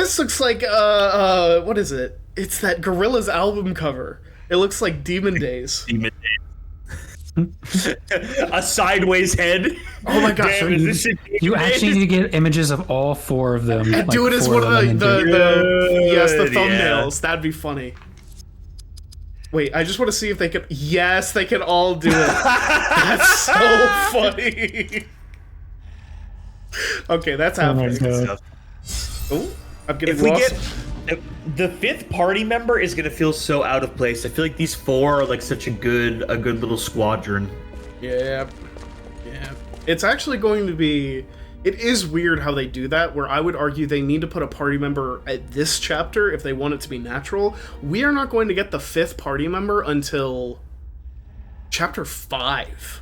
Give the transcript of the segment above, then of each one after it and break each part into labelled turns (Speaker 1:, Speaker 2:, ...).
Speaker 1: This looks like what is it? It's that Gorillaz album cover. It looks like Demon Days.
Speaker 2: Demon Days. A sideways head.
Speaker 1: Oh my gosh!
Speaker 3: Damn, is this shit
Speaker 4: You actually need to get images of all 4 of them.
Speaker 1: And do it as one of the thumbnails. That'd be funny. Wait, I just want to see if they can. Yes, they can all do it. That's so funny. Okay, that's happening. Oh, I'm getting lost.
Speaker 2: The 5th party member is gonna feel so out of place. I feel like these 4 are like such a good little squadron.
Speaker 1: Yeah. It's actually going to be. It is weird how they do that, where I would argue they need to put a party member at this chapter if they want it to be natural. We are not going to get the 5th party member until chapter 5.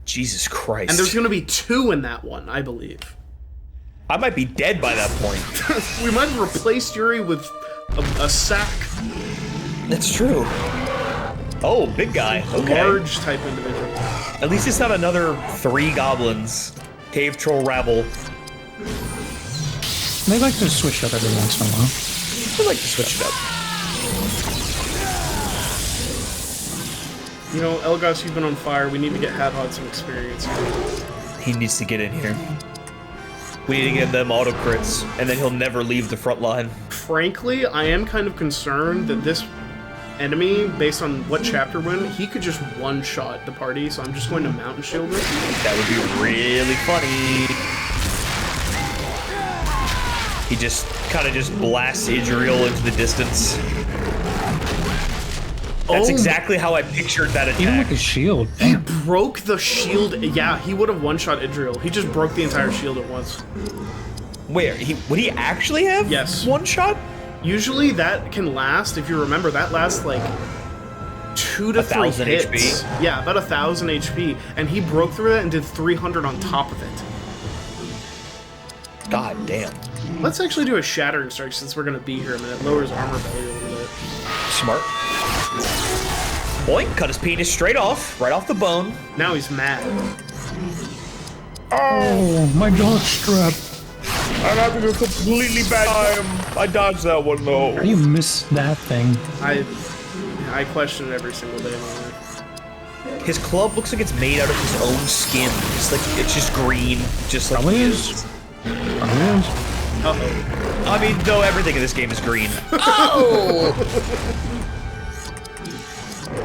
Speaker 2: Jesus Christ.
Speaker 1: And there's going to be 2 in that one, I believe.
Speaker 2: I might be dead by that point.
Speaker 1: We might have replaced Yuri with a sack.
Speaker 2: That's true. Oh, big guy. Okay.
Speaker 1: Large type individual.
Speaker 2: At least it's not another 3 goblins. Cave troll rabble.
Speaker 4: They like to switch up every once in a while.
Speaker 2: I like to switch it up.
Speaker 1: You know, Elgas, you've been on fire. We need to get Hadhod some experience here.
Speaker 2: He needs to get in here. We need to give them auto crits, and then he'll never leave the front line.
Speaker 1: Frankly, I am kind of concerned that this enemy, based on what chapter we're in, he could just one-shot the party, so I'm just going to Mountain Shield it.
Speaker 2: That would be really funny. He just kind of blasts Idriel into the distance. That's exactly how I pictured that attack.
Speaker 4: Even with his shield.
Speaker 1: He broke the shield. Yeah, he would have one-shot Idriel. He just broke the entire shield at once.
Speaker 2: Where? Would he actually have one shot?
Speaker 1: Usually that can last, if you remember, that lasts like 2 to 3 hits.
Speaker 2: 1,000 HP?
Speaker 1: Yeah, about 1,000 HP. And he broke through that and did 300 on top of it.
Speaker 2: God damn.
Speaker 1: Let's actually do a Shattering Strike since we're going to be here a minute. Lower his armor value a little bit.
Speaker 2: Smart. Boink, cut his penis straight off, right off the bone.
Speaker 1: Now he's mad.
Speaker 4: Oh, my dog strap.
Speaker 3: I'm having a completely bad time. I dodged that one though.
Speaker 4: How do you miss that thing?
Speaker 1: I question it every single day of my life.
Speaker 2: His club looks like it's made out of his own skin. It's just green, just like
Speaker 4: Probably
Speaker 2: he
Speaker 4: is. Probably is.
Speaker 1: Uh-oh.
Speaker 2: I mean, though everything in this game is green.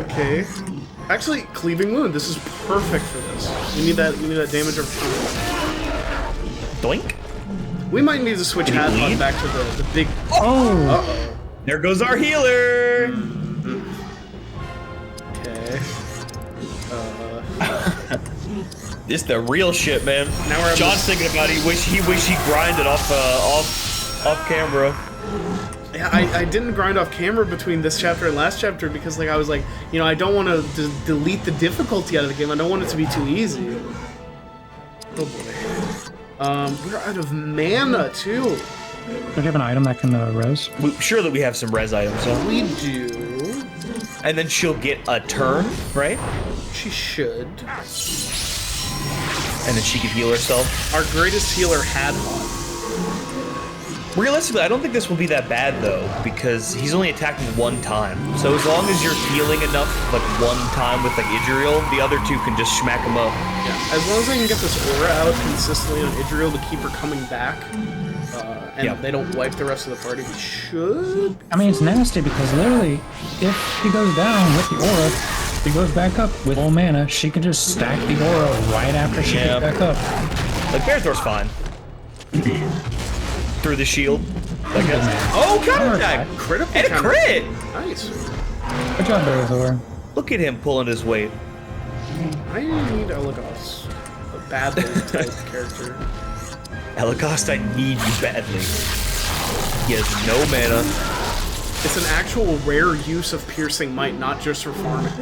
Speaker 1: Okay. Actually, Cleaving Wound. This is perfect for this. We need that damage over time.
Speaker 2: Doink.
Speaker 1: We might need to switch
Speaker 2: Did he
Speaker 1: Hadhod
Speaker 2: bleed?
Speaker 1: back to the big.
Speaker 4: Oh!
Speaker 1: Uh-oh.
Speaker 2: There goes our healer.
Speaker 1: Okay.
Speaker 2: This is the real shit, man.
Speaker 1: Now we're
Speaker 2: John's thinking about it. He wish he grinded off camera.
Speaker 1: Yeah, I didn't grind off camera between this chapter and last chapter because, like, I was like, you know, I don't want to delete the difficulty out of the game. I don't want it to be too easy. Oh boy. We're out of mana too.
Speaker 4: Do you have an item that can res?
Speaker 2: Sure that we have some res items, huh?
Speaker 1: We do.
Speaker 2: And then she'll get a turn, right?
Speaker 1: She should.
Speaker 2: And then she can heal herself.
Speaker 1: Our greatest healer, Hadhod.
Speaker 2: Realistically, I don't think this will be that bad, though, because he's only attacking one time. So as long as you're healing enough, like, one time with, like, Idriel, the other 2 can just smack him up.
Speaker 1: Yeah, as long as I can get this aura out consistently on Idriel to keep her coming back, and they don't wipe the rest of the party, we should...
Speaker 4: I mean, it's nasty because literally, if he goes down with the aura, he goes back up with full mana, she can just stack the aura right after she gets back up.
Speaker 2: Like, Bearthor's fine. Through the shield. Like oh, counterattack!
Speaker 1: Critical
Speaker 2: And a crit!
Speaker 1: Nice.
Speaker 4: Good job, Bearthor.
Speaker 2: Look at him pulling his weight.
Speaker 1: I need Elagos. A badly type character.
Speaker 2: Elagast, I need you badly. He has no mana.
Speaker 1: It's an actual rare use of Piercing Might, not just for farming.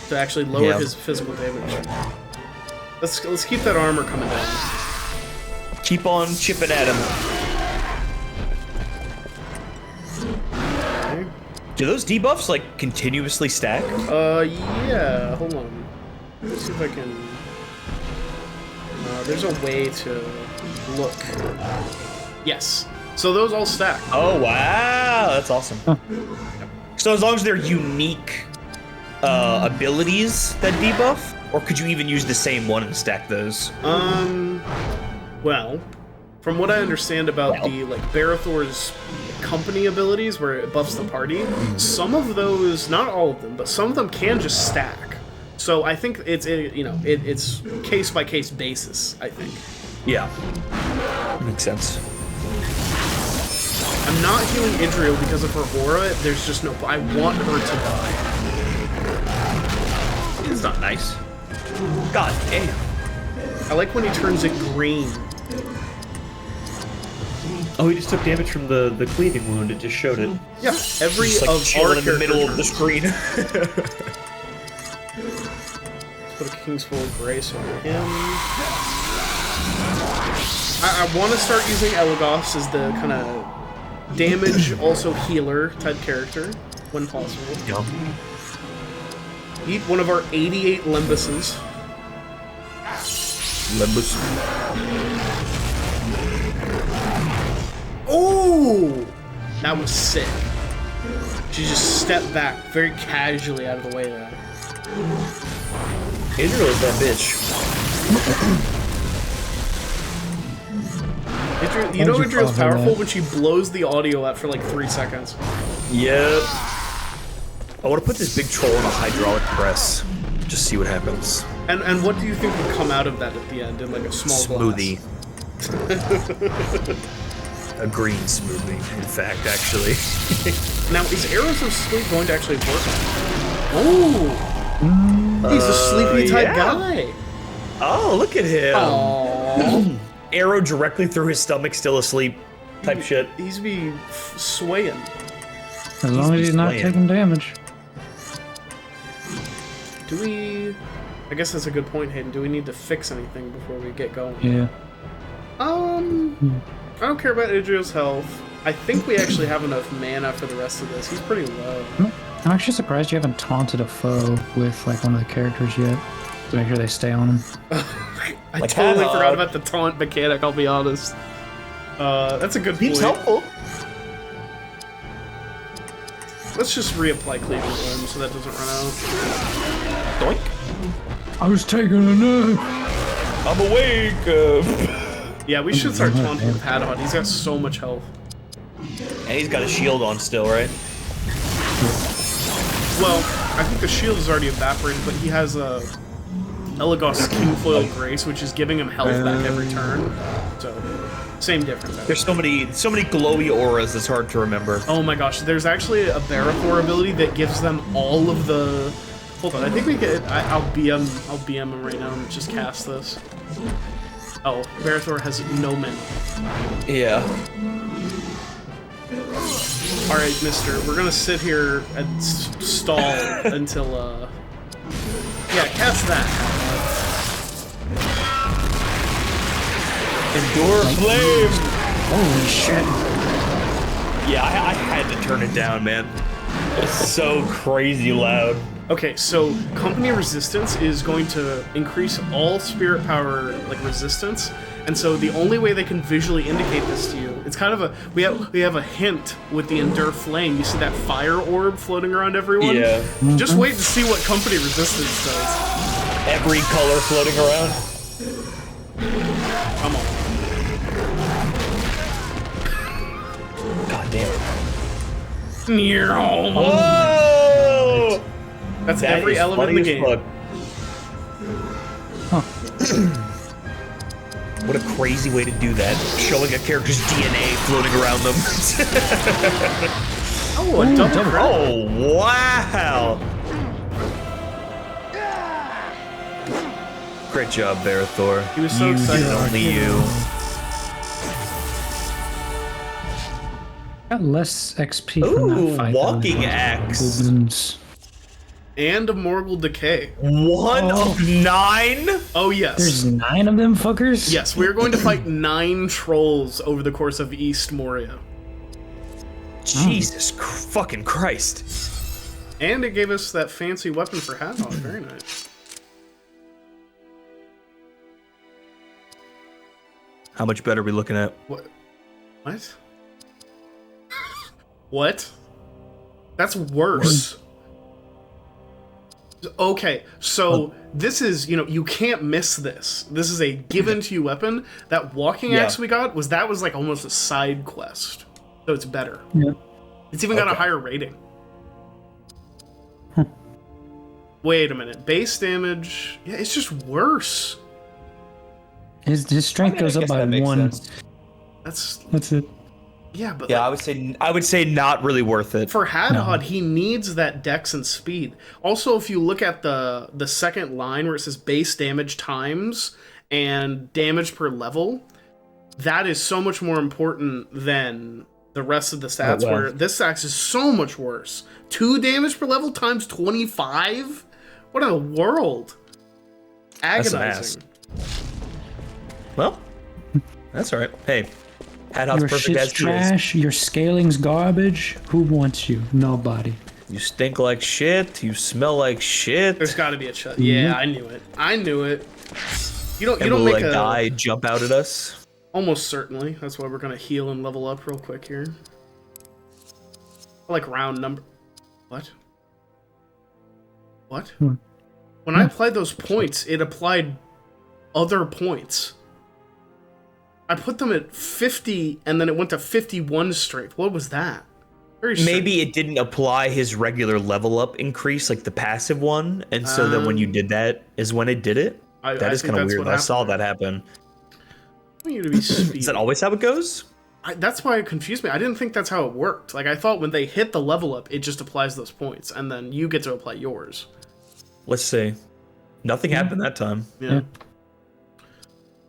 Speaker 1: To actually lower his physical damage. Let's keep that armor coming down.
Speaker 2: Keep on chipping at him.
Speaker 1: Okay.
Speaker 2: Do those debuffs, like, continuously stack?
Speaker 1: Yeah. Hold on. Let's see if I can... there's a way to look. Yes. So those all stack.
Speaker 2: Oh wow, that's awesome. So as long as they're unique abilities that debuff, or could you even use the same one and stack those?
Speaker 1: Well, from what I understand about the like Barathor's company abilities, where it buffs the party, some of those, not all of them, but some of them can just stack. So I think it's it's case by case basis. I think.
Speaker 2: Yeah, makes sense.
Speaker 1: I'm not healing Idriel because of her aura. There's just no. I want her to die.
Speaker 2: It's not nice. God damn.
Speaker 1: I like when he turns it green.
Speaker 2: Oh, he just took damage from the cleaving wound. It just showed it.
Speaker 1: Yeah, every
Speaker 2: Just like
Speaker 1: of our
Speaker 2: chilling in the middle of the
Speaker 1: characters.
Speaker 2: screen.
Speaker 1: Put a King's Full of Grace on him. I want to start using Elagos as the kind of damage, also healer type character when possible.
Speaker 2: Yep.
Speaker 1: Eat one of our 88 Limbuses.
Speaker 2: Limbus.
Speaker 1: Oh! That was sick. She just stepped back very casually out of the way there.
Speaker 2: Israel is that bitch.
Speaker 1: You know
Speaker 4: Why'd you
Speaker 1: Idriel's
Speaker 4: call her
Speaker 1: powerful
Speaker 4: that?
Speaker 1: when she blows the audio out for like 3 seconds.
Speaker 2: Yep. I want to put this big troll in a hydraulic press. Just see what happens.
Speaker 1: And what do you think would come out of that at the end in like a small
Speaker 2: Smoothie.
Speaker 1: glass?
Speaker 2: A green smoothie, in fact, actually.
Speaker 1: Now, is Arrows of Sleep going to actually work? Oh! He's a sleepy type
Speaker 2: yeah.
Speaker 1: guy.
Speaker 2: Oh, look at him.
Speaker 1: Aww.
Speaker 2: Arrow directly through his stomach, still asleep. Type shit.
Speaker 1: He's be swaying.
Speaker 4: As long as he's not
Speaker 2: slaying.
Speaker 4: taking damage.
Speaker 1: Do we... I guess that's a good point, Hayden. Do we need to fix anything before we get going?
Speaker 4: Yeah.
Speaker 1: I don't care about Idriel's health. I think we actually have enough mana for the rest of this. He's pretty low.
Speaker 4: I'm actually surprised you haven't taunted a foe with like one of the characters yet. To make sure they stay on him.
Speaker 1: I
Speaker 2: Like
Speaker 1: totally
Speaker 2: Hadog.
Speaker 1: forgot about the taunt mechanic, I'll be honest. That's a good point.
Speaker 2: He's helpful.
Speaker 1: Let's just reapply Cleaving Wound so that doesn't run out.
Speaker 2: Doink.
Speaker 4: I was taking a nap.
Speaker 2: I'm awake.
Speaker 1: Yeah, we should start taunting with Hadon. He's got so much health.
Speaker 2: And he's got a shield on still, right?
Speaker 1: Well, I think the shield is already evaporated, but he has a Elagos Kingfoil Grace, which is giving him health back every turn. So, same difference.
Speaker 2: There's so many glowy auras. It's hard to remember.
Speaker 1: Oh my gosh, there's actually a Barathor ability that gives them all of the... Hold on, I think we get... I'll BM him right now and just cast this. Oh, Barathor has no mana.
Speaker 2: Yeah.
Speaker 1: Alright, mister, we're gonna sit here and stall until, Yeah, cast that.
Speaker 2: Endure flame.
Speaker 4: Holy shit.
Speaker 2: Yeah, I had to turn it down, man. It's so crazy loud.
Speaker 1: Okay, so Company Resistance is going to increase all spirit power, like, resistance, and so the only way they can visually indicate this to you, it's kind of a... We have a hint with the Endure Flame. You see that fire orb floating around everyone?
Speaker 2: Yeah.
Speaker 1: Just wait to see what Company Resistance does.
Speaker 2: Every color floating around.
Speaker 1: Come on.
Speaker 2: God damn it.
Speaker 1: Whoa!
Speaker 2: Whoa!
Speaker 1: That's
Speaker 2: That
Speaker 1: every
Speaker 2: is
Speaker 1: element in the
Speaker 2: funny
Speaker 1: game.
Speaker 2: as fuck. What a crazy way to do that. Showing a character's DNA floating around them.
Speaker 1: Oh, a double crit.
Speaker 2: Oh, wow! Great job, Barathor.
Speaker 1: He was so excited.
Speaker 2: And only you.
Speaker 4: Got less XP from
Speaker 2: Ooh,
Speaker 4: that fight.
Speaker 2: walking axe.
Speaker 4: Goblins.
Speaker 1: And a Morgul Decay.
Speaker 2: 1 of 9?
Speaker 1: Oh, yes.
Speaker 4: There's 9 of them fuckers?
Speaker 1: Yes, we're going to fight 9 trolls over the course of East Moria.
Speaker 2: Jesus fucking Christ.
Speaker 1: And it gave us that fancy weapon for Hadog. Very nice.
Speaker 2: How much better are we looking at?
Speaker 1: What? What? What? That's worse. Okay, so this is, you can't miss this. This is a given to you weapon. That walking axe we got was like almost a side quest. So it's better.
Speaker 4: Yeah.
Speaker 1: It's even got a higher rating. Wait a minute. Base damage. Yeah, it's just worse.
Speaker 4: His strength goes up by 1. That's it.
Speaker 1: Yeah, but
Speaker 2: Yeah, I would say not really worth it.
Speaker 1: for Hadhod, he needs that dex and speed. Also, if you look at the second line where it says base damage times and damage per level, that is so much more important than the rest of the stats, where this axe is so much worse. 2 damage per level times 25? What in the world? Agonizing.
Speaker 2: Well, that's all right. Hey, Hadhod's
Speaker 4: Your
Speaker 2: perfect
Speaker 4: shit's
Speaker 2: as he is.
Speaker 4: trash. Your scaling's garbage. Who wants you? Nobody.
Speaker 2: You stink like shit. You smell like shit.
Speaker 1: There's got to be a shut. Yeah, I knew it. You don't
Speaker 2: And we'll
Speaker 1: make
Speaker 2: like
Speaker 1: a
Speaker 2: die, jump out at us.
Speaker 1: almost certainly. That's why we're gonna heal and level up real quick here. I like round number. What? What? When I applied those points, it applied other points. I put them at 50, and then it went to 51 strength. What was that? Very strange.
Speaker 2: Maybe it didn't apply his regular level up increase, like the passive one, and so then when you did that is when it did it. That is kind of weird. I saw that happen.
Speaker 1: I want you to be speedy.
Speaker 2: Is that always how it goes?
Speaker 1: That's why it confused me. I didn't think that's how it worked. Like, I thought when they hit the level up, it just applies those points, and then you get to apply yours.
Speaker 2: Let's see. Nothing happened that time.
Speaker 1: Yeah.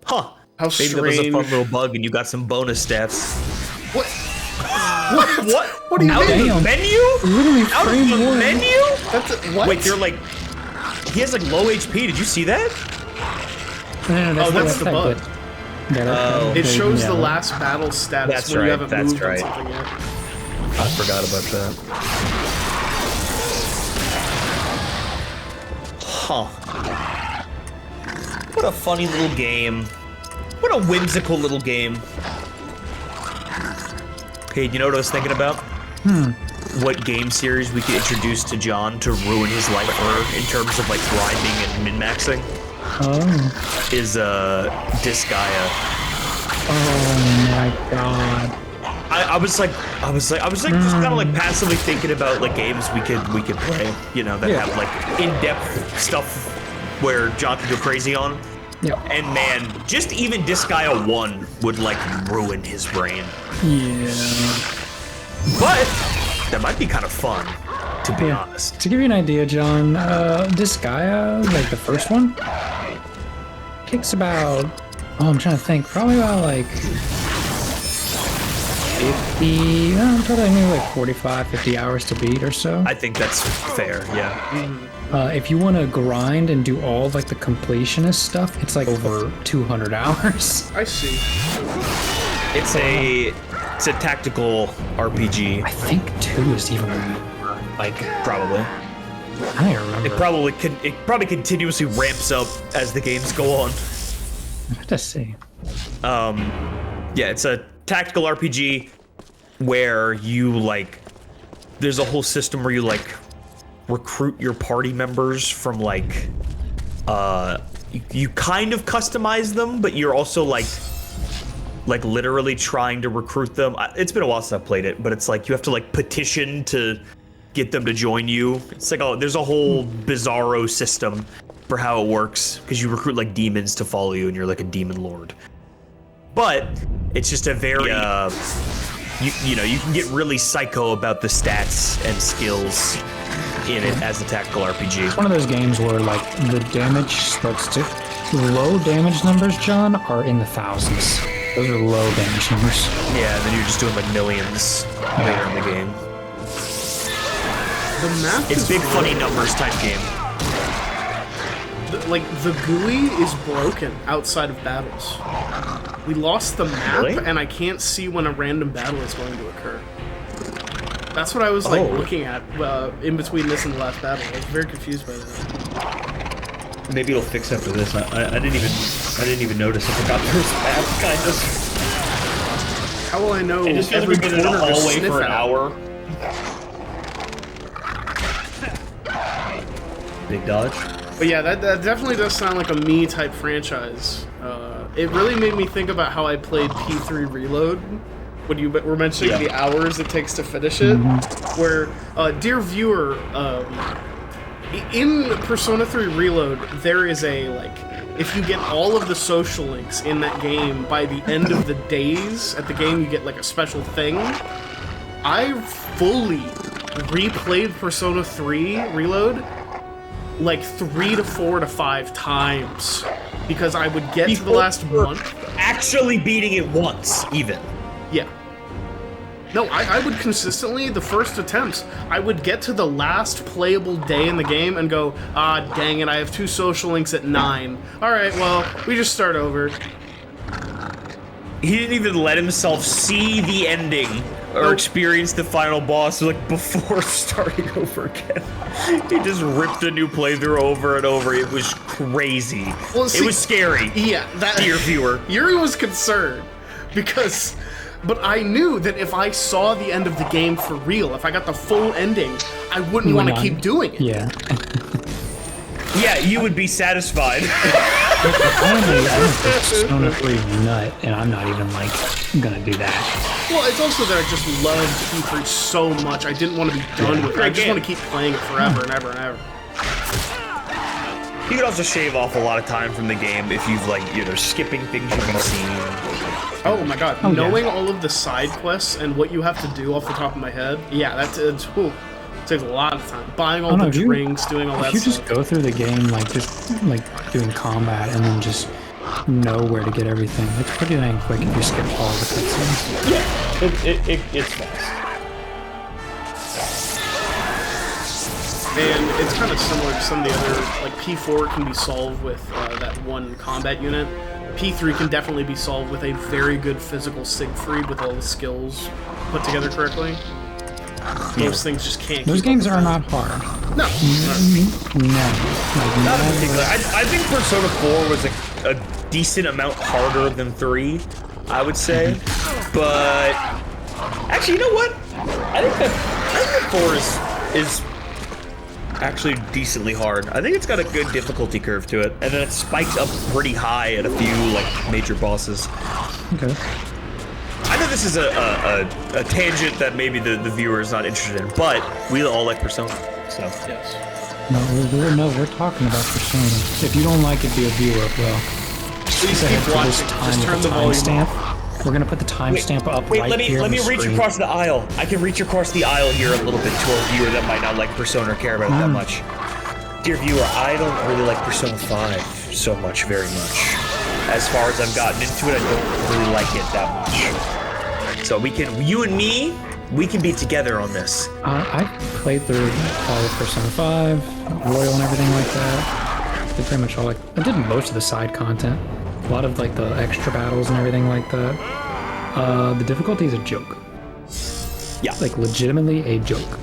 Speaker 2: Huh.
Speaker 1: How
Speaker 2: Maybe
Speaker 1: strange.
Speaker 2: that was a fun little bug and you got some bonus stats.
Speaker 1: What?
Speaker 2: What?
Speaker 1: What do you
Speaker 2: Out
Speaker 1: mean?
Speaker 2: of the
Speaker 4: Damn.
Speaker 2: menu?
Speaker 4: Literally
Speaker 2: Out of
Speaker 4: frame
Speaker 2: the
Speaker 4: 1.
Speaker 2: menu?
Speaker 1: What?
Speaker 2: Wait, you're like... He has like low HP. Did you see that?
Speaker 4: No,
Speaker 1: that's the bug. It shows the
Speaker 4: yeah.
Speaker 1: last battle status
Speaker 2: That's
Speaker 1: when
Speaker 2: right,
Speaker 1: you haven't
Speaker 2: that's
Speaker 1: moved
Speaker 2: right.
Speaker 1: on something yet.
Speaker 2: I forgot about that. Huh. What a funny little game. What a whimsical little game. Hey, you know what I was thinking about? What game series we could introduce to John to ruin his life for in terms of like grinding and min-maxing?
Speaker 4: Oh.
Speaker 2: Is Disgaea.
Speaker 4: Oh my god.
Speaker 2: I was like just kind of like passively thinking about like games we could play, you know, that have like in-depth stuff where John could go crazy on.
Speaker 4: Yeah.
Speaker 2: And man, just even Disgaea 1 would like ruin his brain.
Speaker 4: Yeah.
Speaker 2: But that might be kind of fun, to be honest.
Speaker 4: To give you an idea, John, Disgaea, like the first one, takes about, I'm trying to think, probably about like 50, I'm probably maybe like 45, 50 hours to beat or so.
Speaker 2: I think that's fair, yeah.
Speaker 4: If you want to grind and do all of like the completionist stuff, it's like over 200 hours.
Speaker 1: I see.
Speaker 2: It's a tactical RPG.
Speaker 4: I think 2 is even more, like,
Speaker 2: Probably.
Speaker 4: I don't even remember.
Speaker 2: It probably continuously ramps up as the games go on.
Speaker 4: Let's see.
Speaker 2: Yeah, it's a tactical RPG where you like there's a whole system where you like recruit your party members from like you kind of customize them, but you're also like literally trying to recruit them. It's been a while since I played it, but it's like you have to like petition to get them to join you. It's like there's a whole bizarro system for how it works because you recruit like demons to follow you and you're like a demon lord. But it's just a very you know, you can get really psycho about the stats and skills in it as a tactical RPG.
Speaker 4: It's one of those games where like the damage starts to low damage numbers, John, are in the thousands. Those are low damage numbers.
Speaker 2: Yeah, and then you're just doing like millions later in the game.
Speaker 1: The map
Speaker 2: It's
Speaker 1: is
Speaker 2: big funny numbers type game.
Speaker 1: like the GUI is broken outside of battles. We lost the map,
Speaker 2: Really?
Speaker 1: and I can't see when a random battle is going to occur. That's what I was like looking at in between this and the last battle. I was very confused by that.
Speaker 3: Maybe it'll fix after this. I didn't even notice. I forgot there was map, kind of.
Speaker 1: How will I know
Speaker 3: It just feels like
Speaker 1: every
Speaker 3: we've been in a
Speaker 1: corner to
Speaker 3: hallway
Speaker 1: sniff
Speaker 3: for an
Speaker 1: out?
Speaker 3: hour.
Speaker 2: Big dodge.
Speaker 1: But yeah, that definitely does sound like a me type franchise. It really made me think about how I played P3 Reload when you were mentioning the hours it takes to finish it. Where, dear viewer, in Persona 3 Reload, there is a, like, if you get all of the social links in that game by the end of the days at the game, you get, like, a special thing. I fully replayed Persona 3 Reload like 3 to 4 to 5 times because I would get to the last month.
Speaker 2: Actually beating it once, even.
Speaker 1: Yeah. No, I would consistently, the first attempts, I would get to the last playable day in the game and go, ah, dang it, I have 2 social links at 9. Alright, well, we just start over.
Speaker 2: He didn't even let himself see the ending or experience the final boss like before starting over again. He just ripped a new playthrough over and over. It was crazy.
Speaker 1: Well, see,
Speaker 2: it was scary.
Speaker 1: Yeah, that,
Speaker 2: dear viewer.
Speaker 1: Yuri was concerned because, but I knew that if I saw the end of the game for real, if I got the full ending, I wouldn't want to keep doing it.
Speaker 4: Yeah.
Speaker 2: Yeah, you would be satisfied.
Speaker 4: I'm a Persona 3 nut, and I'm not even, like, gonna do that.
Speaker 1: Well, it's also that I just loved P3 so much, I didn't want to be done with it. I just want to keep playing it forever and ever and ever.
Speaker 2: You could also shave off a lot of time from the game if you've, like, either skipping things you've been seeing.
Speaker 1: Oh my god, knowing all of the side quests and what you have to do off the top of my head, yeah, that's takes a lot of time. Buying all the drinks, doing all that
Speaker 4: stuff. If you
Speaker 1: stuff.
Speaker 4: just go through the game, like, just, like, doing combat and then just know where to get everything, it's pretty dang quick if you skip all the cutscenes.
Speaker 3: Yeah, it's fast.
Speaker 1: And it's kind of similar to some of the other, like, P4 can be solved with that one combat unit. P3 can definitely be solved with a very good physical Siegfried with all the skills put together correctly. Those things just can't.
Speaker 4: Those games are not hard.
Speaker 1: No.
Speaker 2: Not in particular. I think Persona 4 was a decent amount harder than 3, I would say. But actually, you know what? I think that 4 is actually decently hard. I think it's got a good difficulty curve to it, and then it spikes up pretty high at a few like major bosses.
Speaker 4: Okay.
Speaker 2: I know this is a tangent that maybe the viewer is not interested in, but we all like Persona, so.
Speaker 1: Yes.
Speaker 4: We're talking about Persona. If you don't like it, be a viewer, well.
Speaker 1: Please keep watching. Just turn the volume off.
Speaker 4: We're gonna put the timestamp up right here.
Speaker 2: Let me reach across the aisle. I can reach across the aisle here a little bit to a viewer that might not like Persona or care about it that much. Dear viewer, I don't really like Persona 5 so much, very much. As far as I've gotten into it, I don't really like it that much. So we can, you and me, we can be together on this.
Speaker 4: I played through all of Persona 5, Royal and everything like that. Did pretty much all, like, I did most of the side content. A lot of, like, the extra battles and everything like that. The difficulty is a joke.
Speaker 2: Yeah.
Speaker 4: Like, legitimately a joke.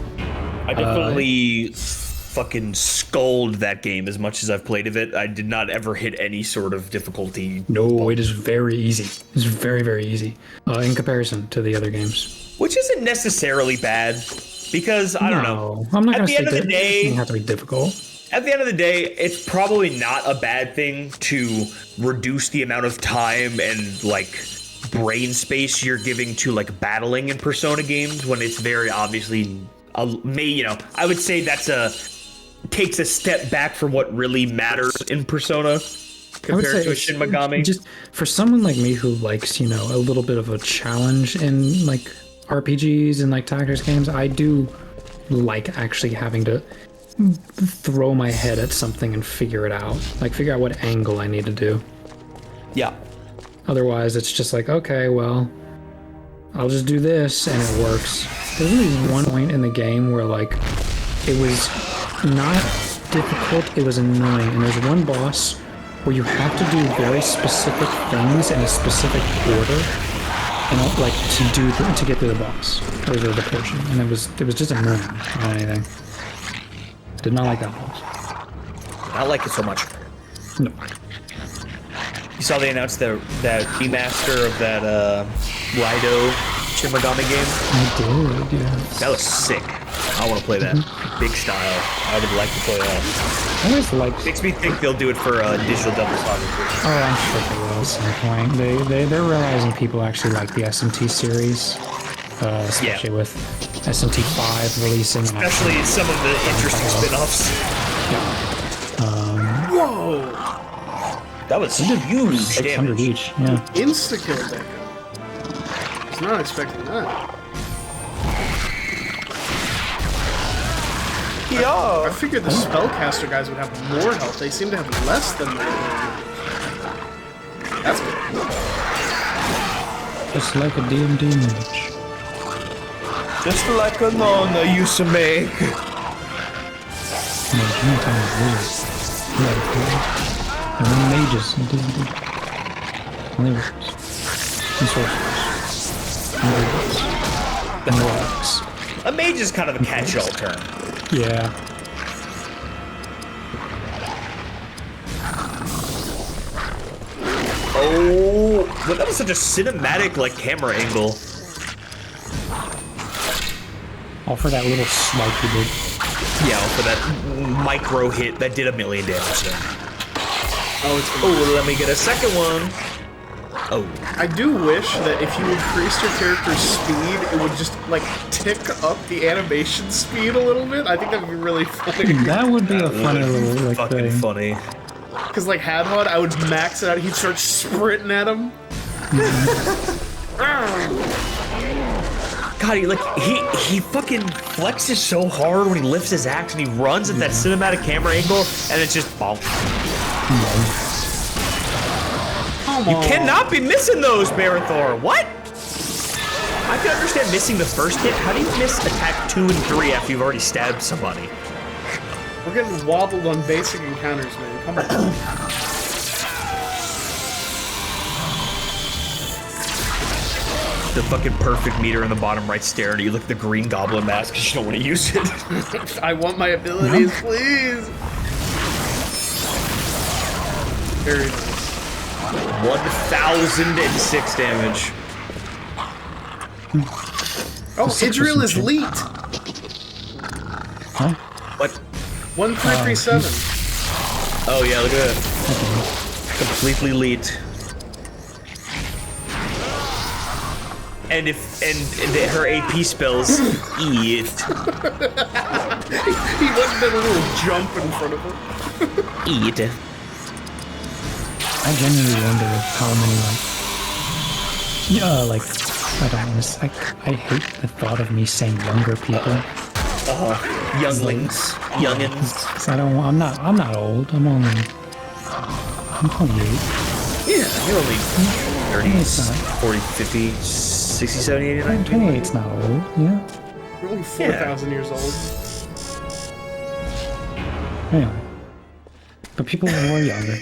Speaker 2: I definitely fucking scolded that game as much as I've played of it. I did not ever hit any sort of difficulty.
Speaker 4: No, it is very easy. It's very, very easy in comparison to the other games.
Speaker 2: Which isn't necessarily bad, because, I don't know.
Speaker 4: I'm not going to say
Speaker 2: at the end of the
Speaker 4: it
Speaker 2: day,
Speaker 4: doesn't have to be difficult.
Speaker 2: At the end of the day, it's probably not a bad thing to reduce the amount of time and, like, brain space you're giving to, like, battling in Persona games when it's very obviously, I would say takes a step back from what really matters in Persona compared to a Shin Megami.
Speaker 4: Just for someone like me who likes, a little bit of a challenge in, like, RPGs and, like, tactics games, I do like actually having to throw my head at something and figure it out. Like, figure out what angle I need to do.
Speaker 2: Yeah.
Speaker 4: Otherwise, it's just like, okay, well, I'll just do this, and it works. There's only one point in the game where, like, it was not difficult, it was annoying. And there's one boss where you have to do very specific things in a specific order, and like to get through the boss or the portion. And it was just annoying more than anything. Did not like that boss.
Speaker 2: I like it so much.
Speaker 4: No.
Speaker 2: You saw they announced that remaster of that Raiden Shin Megami game?
Speaker 4: I did, yeah.
Speaker 2: That was sick. I want to play that. Big style. I would like to play that.
Speaker 4: I always liked.
Speaker 2: Makes me think they'll do it for Digital Devil Saga.
Speaker 4: Oh, I'm sure they will at some point. They're realizing people actually like the SMT series, especially with SMT 5 releasing.
Speaker 2: Especially some of the interesting spin-offs.
Speaker 1: Whoa!
Speaker 2: That was huge
Speaker 4: 600
Speaker 2: damage.
Speaker 4: each. Yeah.
Speaker 1: Insta-kill Deku. Was not expecting that. I figured the spellcaster guys would have more health. They seem to have less than that. That's good.
Speaker 4: Just like a D&D mage.
Speaker 2: Just like a nonna used to make.
Speaker 4: No, you're not talking about wizards. There are mages in D&D. Only wizards. And sorcerers. And druids. And warlocks.
Speaker 2: A mage is kind of a catch-all term.
Speaker 4: Yeah.
Speaker 2: Oh, but that was such a cinematic like camera angle.
Speaker 4: All for that little swipe you did.
Speaker 2: Yeah, for that micro hit that did 1 million damage there. Oh, let me get a second one. Oh,
Speaker 1: I do wish that if you increased your character's speed, it would just, like, tick up the animation speed a little bit. I think that would be really funny.
Speaker 4: That would be a funny little like
Speaker 2: fucking
Speaker 4: thing.
Speaker 2: funny.
Speaker 1: Because, like, Hadhod, I would max it out. He'd start sprinting at him.
Speaker 2: God, he fucking flexes so hard when he lifts his axe and he runs at that cinematic camera angle, and it's just bonk. You cannot be missing those, Barathor. What? I can understand missing the first hit. How do you miss attack 2 and 3 after you've already stabbed somebody?
Speaker 1: We're getting wobbled on basic encounters, man. Come on.
Speaker 2: The fucking perfect meter in the bottom right staring at you. Look at the green goblin mask because you don't want to use it.
Speaker 1: I want my abilities, please. Very nice.
Speaker 2: 1,006 damage.
Speaker 1: Oh, Idril is leet.
Speaker 4: Huh?
Speaker 2: What?
Speaker 1: 1337.
Speaker 2: Oh yeah, look at that. Completely leet. And her AP spells eat.
Speaker 1: He went and did a little jump in front of him.
Speaker 2: Eat.
Speaker 4: I genuinely wonder how many I don't want to. I hate the thought of me saying younger people.
Speaker 2: Younglings. Youngins.
Speaker 4: 'Cause I'm not old. I'm 28.
Speaker 2: Yeah, you're only 30s,
Speaker 4: It's not.
Speaker 2: 40, 50, 60, 70, 80, 90.
Speaker 4: 28's not old. Yeah.
Speaker 1: You're only 4,000 years old.
Speaker 4: Anyway. But people who are younger.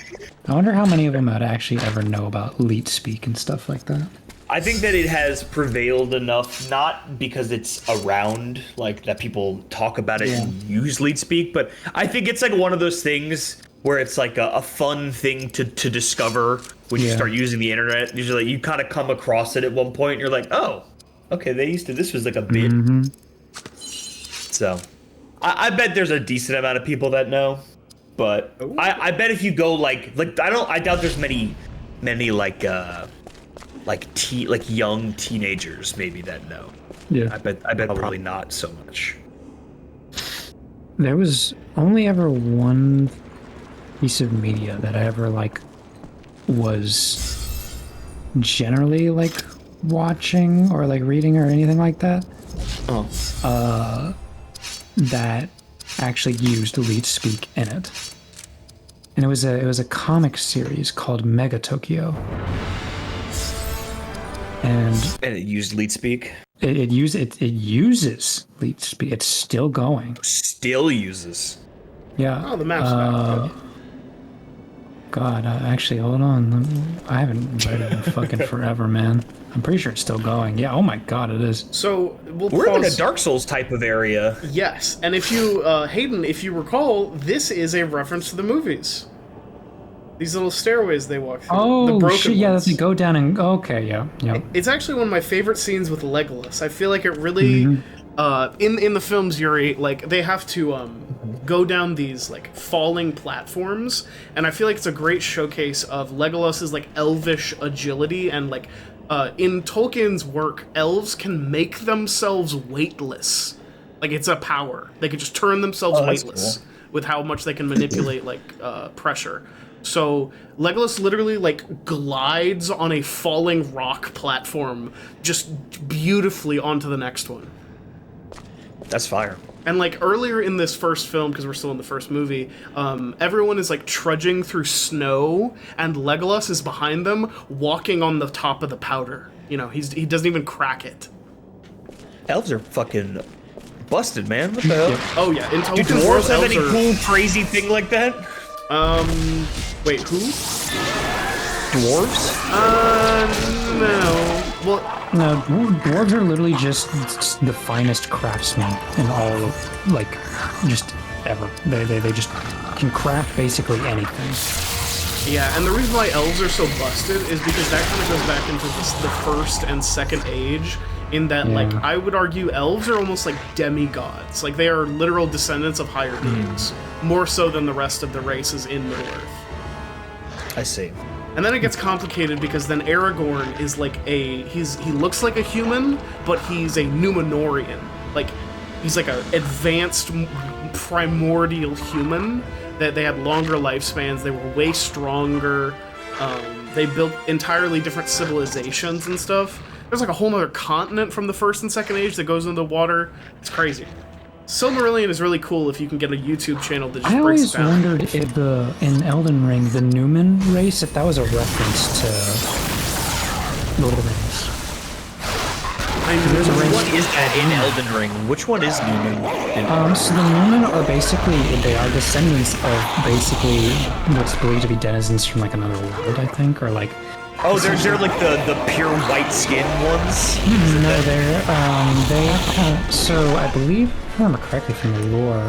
Speaker 4: I wonder how many of them would actually ever know about leet speak and stuff like that.
Speaker 2: I think that it has prevailed enough, not because it's around, like that people talk about it and use lead speak, but I think it's like one of those things where it's like a fun thing to discover when you start using the internet. Usually like, you kind of come across it at one point and you're like, oh, okay, this was like a bit. So I bet there's a decent amount of people that know, but I bet if you go like I doubt there's many like young teenagers maybe that know.
Speaker 4: Yeah.
Speaker 2: I bet probably not so much.
Speaker 4: There was only ever one piece of media that I ever was generally watching or reading or anything like that. That actually used leet speak in it. And it was a comic series called Mega Tokyo. And
Speaker 2: it used leet speak.
Speaker 4: It uses leet speak. It's still going.
Speaker 2: Still uses.
Speaker 4: Yeah.
Speaker 1: Oh, the map's back.
Speaker 4: God, actually, hold on. I haven't read it in fucking forever, man. I'm pretty sure it's still going. Yeah. Oh my God, it is.
Speaker 1: So
Speaker 2: we're in a Dark Souls type of area.
Speaker 1: Yes, and if you, Hayden, if you recall, this is a reference to the movies. These little stairways they walk through. the
Speaker 4: Oh
Speaker 1: broken
Speaker 4: shit! Yeah,
Speaker 1: ones.
Speaker 4: they go down and okay, yeah, yeah.
Speaker 1: It's actually one of my favorite scenes with Legolas. I feel like it really, in the films, Yuri, like they have to go down these like falling platforms, and I feel like it's a great showcase of Legolas's like elvish agility and like in Tolkien's work, elves can make themselves weightless. Like it's a power. They can just turn themselves
Speaker 2: Oh, that's
Speaker 1: weightless
Speaker 2: cool.
Speaker 1: with how much they can manipulate like pressure. So Legolas literally like glides on a falling rock platform just beautifully onto the next one.
Speaker 2: That's fire.
Speaker 1: And like earlier in this first film, because we're still in the first movie, everyone is like trudging through snow, and Legolas is behind them, walking on the top of the powder. You know, he doesn't even crack it.
Speaker 2: Elves are fucking busted, man. What the hell?
Speaker 1: Oh yeah, in
Speaker 2: Do
Speaker 1: Tolkien's world,
Speaker 2: dwarves have
Speaker 1: elves
Speaker 2: any
Speaker 1: are-
Speaker 2: cool, crazy thing like that?
Speaker 1: Wait, who?
Speaker 2: Dwarves?
Speaker 1: No. Well,
Speaker 4: No, dwarves are literally just the finest craftsmen in all of, like, just ever. They just can craft basically anything.
Speaker 1: yeah, and the reason why elves are so busted is because that kind of goes back into the first and second age, in that, like,
Speaker 4: Yeah.
Speaker 1: I would argue elves are almost like demigods. Like, they are literal descendants of higher beings, more so than the rest of the races in Middle-earth.
Speaker 2: I see.
Speaker 1: And then it gets complicated because then Aragorn is like he looks like a human, but he's a Numenorian. Like, he's like a advanced primordial human, that they had longer lifespans, they were way stronger, they built entirely different civilizations and stuff. There's like a whole other continent from the first and second age that goes into the water. It's crazy. Silmarillion is really cool if you can get a YouTube channel that just
Speaker 4: I
Speaker 1: breaks
Speaker 4: always
Speaker 1: it down.
Speaker 4: wondered if in Elden Ring, the Newman race, if that was a reference to Lord of the Rings.
Speaker 2: What is that in Elden Ring? Which one is Newman?
Speaker 4: So the Newman are basically, they are descendants of basically what's believed to be denizens from like another world, I think, or like.
Speaker 2: Oh, they're like the pure white skin ones?
Speaker 4: No, they are kind of, so I believe, if I remember correctly from the lore,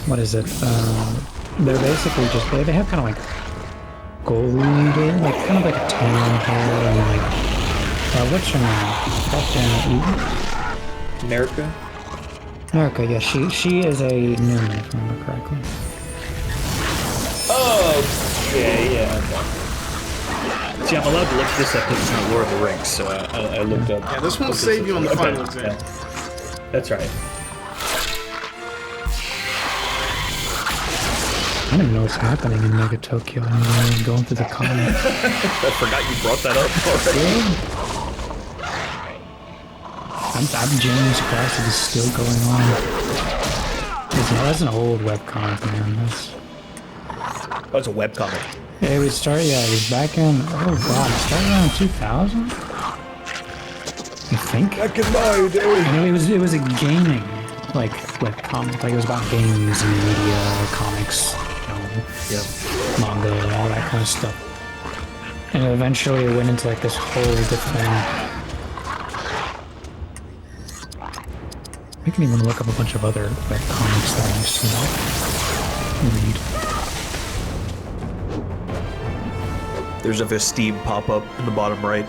Speaker 4: what is it? They're basically just, they have kind of like gold, like kind of like a tan hair, and like, what's her name? Captain
Speaker 2: America?
Speaker 4: America, yeah, she is a Newman, if I remember correctly.
Speaker 3: Okay, yeah.
Speaker 2: See, I'm allowed to look this up because it's not Lord of the Rings, so I looked up.
Speaker 1: Yeah, this won't save you on the final exam.
Speaker 2: Yeah. That's right.
Speaker 4: I don't even know what's happening in Mega Tokyo. I'm going through the comic.
Speaker 2: I forgot you brought that up already.
Speaker 4: I'm genuinely surprised it is still going on. That's an old webcomic, man.
Speaker 2: Oh, it's a webcomic.
Speaker 4: It was it was back in, oh god, it started around 2000? I think?
Speaker 3: Back in my day.
Speaker 4: And it was a gaming, like, webcomic. Like, it was about games and media, comics, manga, all that kind of stuff. And eventually it went into, like, this whole different... I can even look up a bunch of other webcomics that I used to read.
Speaker 2: There's a Steam pop-up in the bottom right.